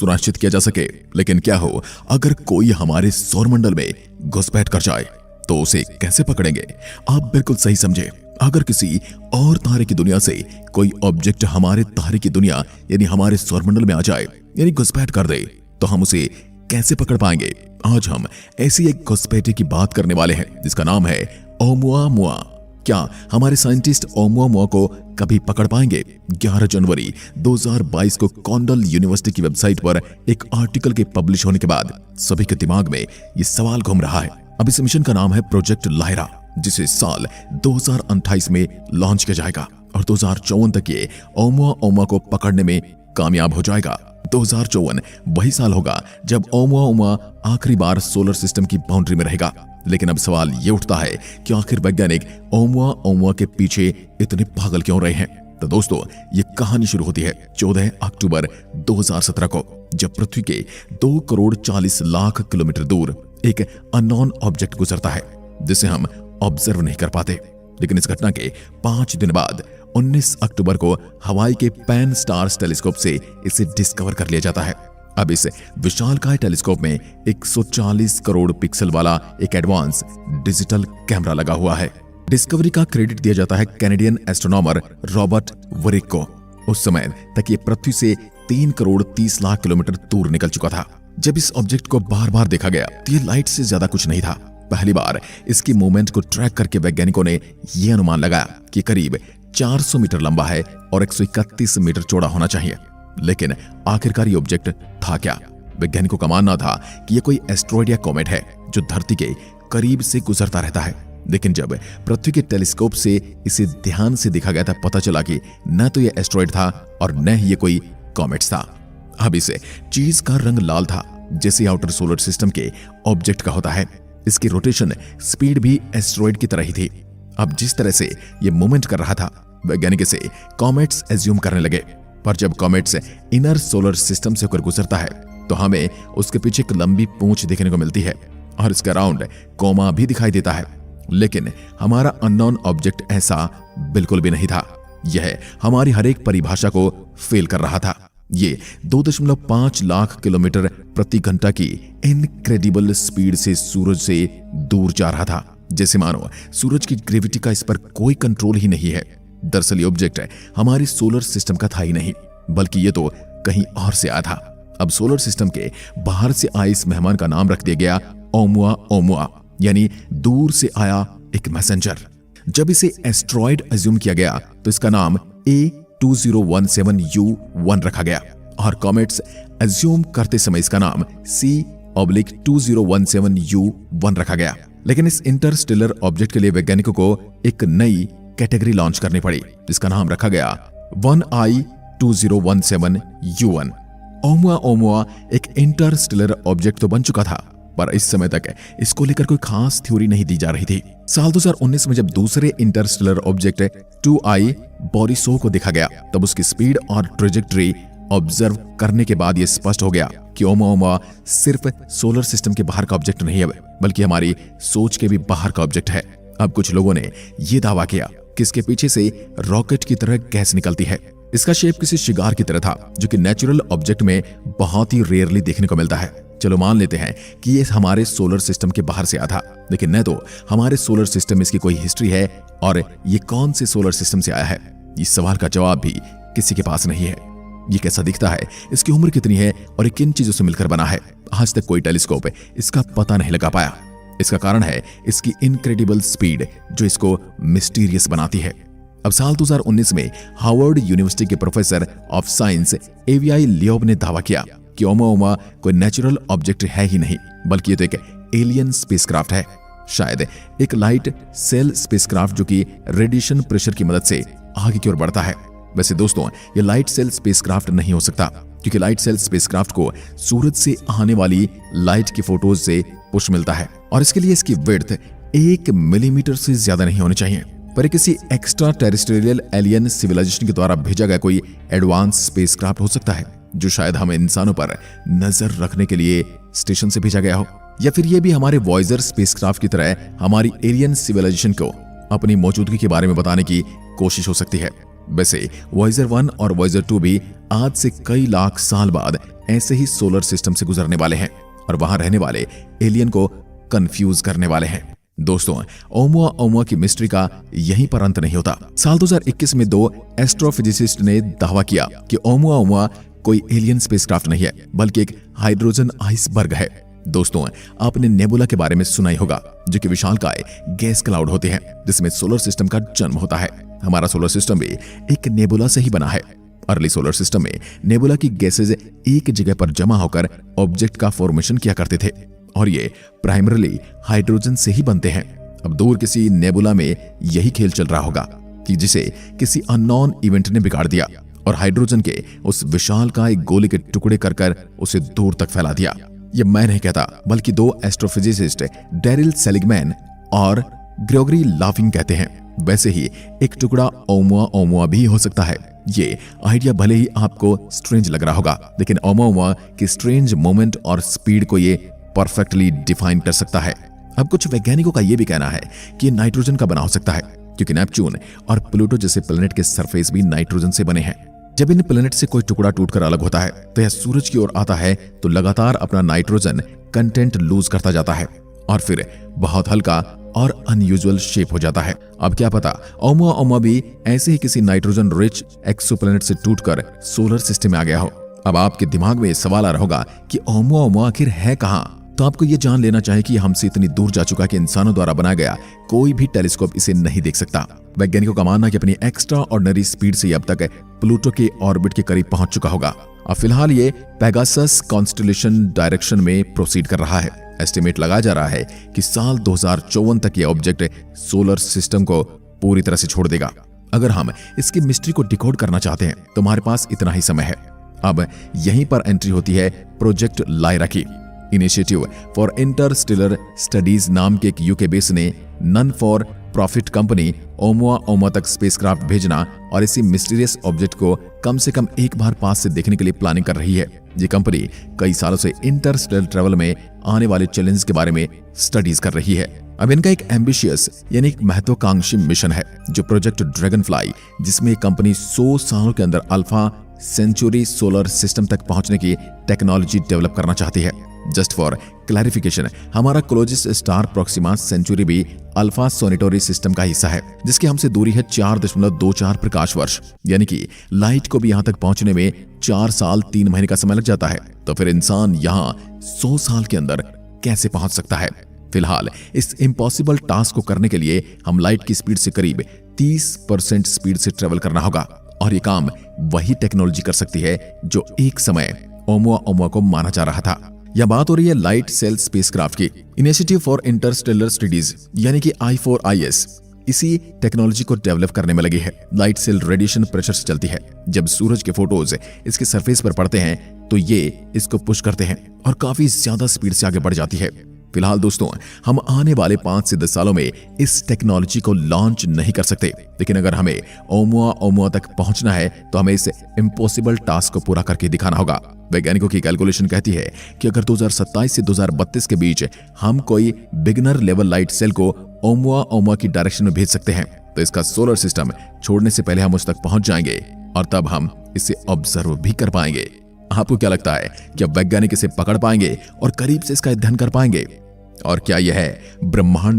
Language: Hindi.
सुनिश्चित किया जा सके। लेकिन क्या हो अगर कोई हमारे सौरमंडल में घुसपैठ कर जाए तो उसे कैसे पकड़ेंगे? आप बिल्कुल सही समझे। अगर किसी और तारे की दुनिया से कोई ऑब्जेक्ट हमारे तारे की दुनिया यानी हमारे सौरमंडल में आ जाए यानी घुसपैठ कर दे तो हम उसे कैसे पकड़ पाएंगे? आज हम ऐसी एक घुसपैठे की बात करने वाले हैं जिसका नाम है ओमुआमुआ। क्या हमारे साइंटिस्ट ओमुआमुआ को कभी पकड़ पाएंगे? 11 जनवरी 2022 को कॉन्डल यूनिवर्सिटी की वेबसाइट पर एक आर्टिकल के पब्लिश होने के बाद सभी के दिमाग में ये सवाल घूम रहा है। अब इस मिशन का नाम है प्रोजेक्ट लायरा, जिसे साल 2028 में लॉन्च किया जाएगा और 2054 तक ये ओमुआमुआ को पकड़ने में कामयाब हो जाएगा। 2054 वही साल होगा जब ओमुआमुआ आखिरी बार सोलर सिस्टम की बाउंड्री में रहेगा। लेकिन अब सवाल ये उठता है कि आखिर वैज्ञानिक ओमुआमुआ के पीछे इतने पागल क्यों रहे हैं? तो दोस्तों ये कहानी शुरू होती है 14 अक्टूबर 2017 को, जब पृथ्वी के 2 करोड़ 40 लाख किलोमीटर दूर एक अननोन ऑब्जेक्ट गुजरता है जिसे हम ऑब्जर्व नहीं कर पाते। लेकिन इस घटना के 5 दिन बाद 19 अक्टूबर को हवाई के पैन स्टार्स टेलीस्कोप से इसे डिस्कवर कर लिया जाता है। अब इस विशालकाय टेलीस्कोप में 140 करोड़ पिक्सल वाला एक एडवांस डिजिटल कैमरा लगा हुआ है। डिस्कवरी का क्रेडिट दिया जाता है कैनेडियन एस्ट्रोनॉमर रॉबर्ट वरिक को। उस समय तक ये पृथ्वी से 3 करोड़ 30 लाख किलोमीटर दूर निकल चुका था। जब इस ऑब्जेक्ट को बार बार देखा गया तो ये लाइट से ज्यादा कुछ नहीं था। पहली बार इसकी मूवमेंट को ट्रैक करके वैज्ञानिकों ने यह अनुमान लगाया कि करीब 400 मीटर लंबा है और 131 मीटर चौड़ा होना चाहिए। लेकिन आखिरकार ये ऑब्जेक्ट था क्या? वैज्ञानिकों का मानना था कि यह कोई एस्ट्रॉयड या कॉमेट है जो धरती के करीब से गुजरता रहता है। लेकिन जब पृथ्वी के टेलीस्कोप से इसे ध्यान से देखा गया था, पता चला कि न तो यह एस्ट्रॉयड था और न ही ये कोई कॉमेट था। अब इस चीज का रंग लाल था जैसे आउटर सोलर सिस्टम के ऑब्जेक्ट का होता है। इसकी रोटेशन स्पीड भी एस्ट्रॉयड की तरह ही थी। अब जिस तरह से ये मूवमेंट कर रहा था वैज्ञानिक इसे कॉमेट्स एज्यूम करने लगे। पर जब कॉमेट्स इनर सोलर सिस्टम से होकर गुजरता है तो हमें उसके पीछे एक लंबी पूंछ देखने को मिलती है और इसका राउंड कोमा भी दिखाई देता है। लेकिन हमारा अननोन ऑब्जेक्ट ऐसा बिल्कुल भी नहीं था। यह हमारी हर एक परिभाषा को फेल कर रहा था। ये 2.5 लाख किलोमीटर प्रति घंटा की इनक्रेडिबल स्पीड से सूरज से दूर जा रहा था, जैसे मानो सूरज की ग्रेविटी का इस पर कोई कंट्रोल ही नहीं है। दरअसल ये ऑब्जेक्ट हमारे सोलर सिस्टम का था ही नहीं, बल्कि ये तो कहीं और से आया था। अब सोलर सिस्टम के बाहर से आए इस मेहमान का नाम रख दिया गया ओमुआमुआ, यानी दूर से आया एक मैसेंजर। जब इसे एस्ट्रॉयड अज्यूम किया गया तो इसका नाम A2017U1 रखा गया और कॉमेट्स अज्यूम करते समय इसका नाम C/2017U1 रखा गया। लेकिन इस इंटरस्टेलर ऑब्जेक्ट के लिए वैज्ञानिकों को एक नई कैटेगरी लॉन्च करनी पड़ी जिसका नाम रखा गया 1I2017U1। ओमुआमुआ एक इंटरस्टेलर ऑब्जेक्ट तो बन चुका था, पर इस समय तक इसको लेकर कोई खास थ्योरी नहीं दी जा रही थी। साल 2019 में जब दूसरे इंटरस्टेलर ऑब्जेक्ट 2I बोरिसोव को देखा गया तब उसकी स्पीड और ट्रेजेक्टरी ऑब्जर्व करने के बाद यह स्पष्ट हो गया कि ओमुआमुआ सिर्फ सोलर सिस्टम के बाहर का ऑब्जेक्ट नहीं है, बल्कि हमारी सोच के भी बाहर का ऑब्जेक्ट है। अब कुछ लोगों ने यह दावा किया कि इसके पीछे से रॉकेट की तरह गैस निकलती है। इसका शेप किसी शिगार की तरह था, जो कि नेचुरल ऑब्जेक्ट में बहुत ही रेयरली देखने को मिलता है। चलो मान लेते हैं कि ये हमारे सोलर सिस्टम के बाहर से आया था, लेकिन न तो हमारे सोलर सिस्टम में इसकी कोई हिस्ट्री है और ये कौन से सोलर सिस्टम से आया है, इस सवाल का जवाब भी किसी के पास नहीं है। ये कैसा दिखता है, इसकी उम्र कितनी है और ये किन चीजों से मिलकर बना है, आज तक कोई टेलीस्कोप इसका पता नहीं लगा पाया। इसका कारण है इसकी इनक्रेडिबल स्पीड जो इसको मिस्टीरियस बनाती है। अब साल 2019 में हार्वर्ड यूनिवर्सिटी के प्रोफेसर ऑफ साइंस एवीआई लियोब ने दावा किया कि ओमुआमुआ कोई नेचुरल ऑब्जेक्ट है ही नहीं, बल्कि ये तो एक एलियन स्पेसक्राफ्ट है। शायद एक लाइट सेल स्पेसक्राफ्ट जो कि रेडिएशन प्रेशर की मदद से आगे की ओर बढ़ता है। वैसे दोस्तों ये लाइट सेल स्पेसक्राफ्ट नहीं हो सकता, क्योंकि लाइट सेल स्पेसक्राफ्ट को सूरज से आने वाली लाइट की फोटोज से पुश मिलता है और इसके लिए इसकी विड्थ 1 मिलीमीटर से ज्यादा नहीं होनी चाहिए। पर किसी एक्स्ट्रा टेरेस्ट्रियल एलियन सिविलाइजेशन के द्वारा भेजा गया कोई एडवांस स्पेसक्राफ्ट हो सकता है, जो शायद हमें इंसानों पर नजर रखने के लिए स्टेशन से भेजा गया हो, या फिर ये भी हमारे वॉयजर स्पेसक्राफ्ट की तरह हमारी एलियन सिविलाइजेशन को अपनी मौजूदगी के बारे में बताने की कोशिश हो सकती है। वैसे वॉयेजर 1 और वॉयेजर 2 भी आज से कई लाख साल बाद ऐसे ही सोलर सिस्टम से गुजरने वाले हैं और वहां रहने वाले एलियन को कंफ्यूज करने वाले हैं। दोस्तों, ओमुआ की मिस्ट्री का यहीं पर अंत नहीं होता। साल 2021 में 2 एस्ट्रोफिजिसिस्ट ने दावा किया कि ओमुआ कोई एलियन स्पेसक्राफ्ट नहीं है, बल्कि एक हाइड्रोजन आइसबर्ग है। दोस्तों, आपने नेबुला के बारे में सुना ही होगा, जो कि विशालकाय गैस क्लाउड होते हैं जिसमें सोलर सिस्टम का जन्म होता है। हमारा सोलर सिस्टम भी एक नेबुला से ही बना है। अर्ली सोलर सिस्टम में नेबुला की गैसेज एक जगह पर जमा होकर ऑब्जेक्ट का फॉर्मेशन किया करते थे और ये प्राइमरीली हाइड्रोजन से ही बनते हैं। अब दूर किसी नेबुला में यही खेल चल रहा होगा कि जिसे किसी अननोन इवेंट ने बिगाड़ दिया और हाइड्रोजन के उस विशालकाय गोले के टुकड़े कर कर उसे दूर तक फैला दिया। ये मैं नहीं कहता, बल्कि 2 एस्ट्रोफिजिसिस्ट डेरिल सेलिगमैन और ग्रेगोरी लाफिंग कहते हैं। वैसे ही एक टुकड़ा ओमुआ भी हो सकता है। ये आइडिया भले ही आपको स्ट्रेंज लग रहा होगा, लेकिन ओमुआ की स्ट्रेंज मोमेंट और स्पीड को ये परफेक्टली डिफाइन कर सकता है। अब कुछ वैज्ञानिकों का यह भी कहना है कि ये नाइट्रोजन का बना हो सकता है, क्योंकि नेपच्यून और प्लूटो जैसे प्लेनेट के सरफेस भी नाइट्रोजन से बने हैं। जब इन प्लेनेट से कोई टुकड़ा टूटकर अलग होता है तो यह सूरज की ओर आता है तो लगातार अपना नाइट्रोजन कंटेंट लूज करता जाता है और फिर बहुत हल्का और अनयूजुअल शेप हो जाता है। अब क्या पता ओमुआ भी ऐसे ही किसी नाइट्रोजन रिच एक्सोप्लैनेट से टूटकर सोलर सिस्टम में आ गया हो। अब आपके दिमाग में सवाल आ रहा होगा कि ओमुआ आखिर है कहां? तो आपको यह जान लेना चाहिए कि हमसे इतनी दूर जा चुका कि इंसानों द्वारा बनाया गया कोई भी टेलीस्कोप इसे नहीं देख सकता। वैज्ञानिकों का मानना है कि अपनी एक्स्ट्रा ऑर्डिनरी स्पीड से अब तक प्लूटो के ऑर्बिट के करीब पहुंच चुका होगा। अब फिलहाल ये पेगासस कॉन्स्टेलेशन डायरेक्शन में प्रोसीड कर रहा है। एस्टिमेट लगाया जा रहा है कि साल 2054 तक ये ऑब्जेक्ट सोलर सिस्टम को पूरी तरह से छोड़ देगा। अगर हम इसकी मिस्ट्री को डिकोड करना चाहते हैं तो हमारे पास इतना ही समय है। अब यहीं पर एंट्री होती है प्रोजेक्ट लायरा की। इनिशिएटिव फॉर इंटरस्टेलर स्टडीज नाम के एक यूके बेस ने नन फॉर प्रॉफिट कंपनी ओमुआ तक स्पेसक्राफ्ट भेजना और इसी मिस्टीरियस ऑब्जेक्ट को कम से कम एक बार पास से देखने के लिए प्लानिंग कर रही है। ये कंपनी कई सालों से इंटरस्टेलर ट्रैवल में आने वाले चैलेंज के बारे में स्टडीज कर रही है। अब इनका एक एम्बिशियस यानी एक महत्वाकांक्षी मिशन है जो प्रोजेक्ट ड्रैगनफ्लाई, जिसमें कंपनी 100 सालों के अंदर अल्फा सेंचुरी सोलर सिस्टम तक पहुंचने की टेक्नोलॉजी डेवलप करना चाहती है। जस्ट फॉर क्लैरिफिकेशन, हमारा क्लोजेस्ट स्टार प्रोक्सिमा सेंचुरी भी अल्फा सोनिटोरी सिस्टम का हिस्सा है, जिसकी हमसे दूरी है 4.24 प्रकाश वर्ष, यानी कि लाइट को भी यहां तक पहुंचने में 4 साल 3 महीने का समय लग जाता है। तो फिर इंसान यहां 100 साल के अंदर कैसे पहुंच सकता है? फिलहाल इस इम्पॉसिबल टास्क को करने के लिए हम लाइट की स्पीड से करीब 30% स्पीड से ट्रेवल करना होगा और ये काम वही टेक्नोलॉजी कर सकती है जो एक समय ओमुआ को माना जा रहा था। यह बात हो रही है लाइट सेल स्पेसक्राफ्ट की। इनिशिएटिव फॉर इंटरस्टेलर स्टडीज यानी कि I4IS इसी टेक्नोलॉजी को डेवलप करने में लगी है। लाइट सेल रेडिएशन प्रेशर से चलती है। जब सूरज के फोटोज इसके सरफेस पर पड़ते हैं तो ये इसको पुश करते हैं और काफी ज्यादा स्पीड से आगे बढ़ जाती है। फिलहाल दोस्तों, हम आने वाले 5 से 10 सालों में इस टेक्नोलॉजी को लॉन्च नहीं कर सकते, लेकिन अगर हमें ओमुआ तक पहुंचना है तो हमें इस इम्पॉसिबल टास्क को पूरा करके दिखाना होगा। वैज्ञानिकों की कैलकुलेशन कहती है कि अगर 2027 से 2032 के बीच हम कोई बिगिनर लेवल लाइट सेल को ओमुआ की डायरेक्शन में भेज सकते हैं तो इसका सोलर सिस्टम छोड़ने से पहले हम उस तक पहुंच जाएंगे और तब हम इसे ऑब्जर्व भी कर पाएंगे। आपको क्या लगता है कि अब वैज्ञानिक इसे पकड़ पाएंगे और करीब से इसका अध्ययन कर पाएंगे? और क्या यह है ब्रह्मांड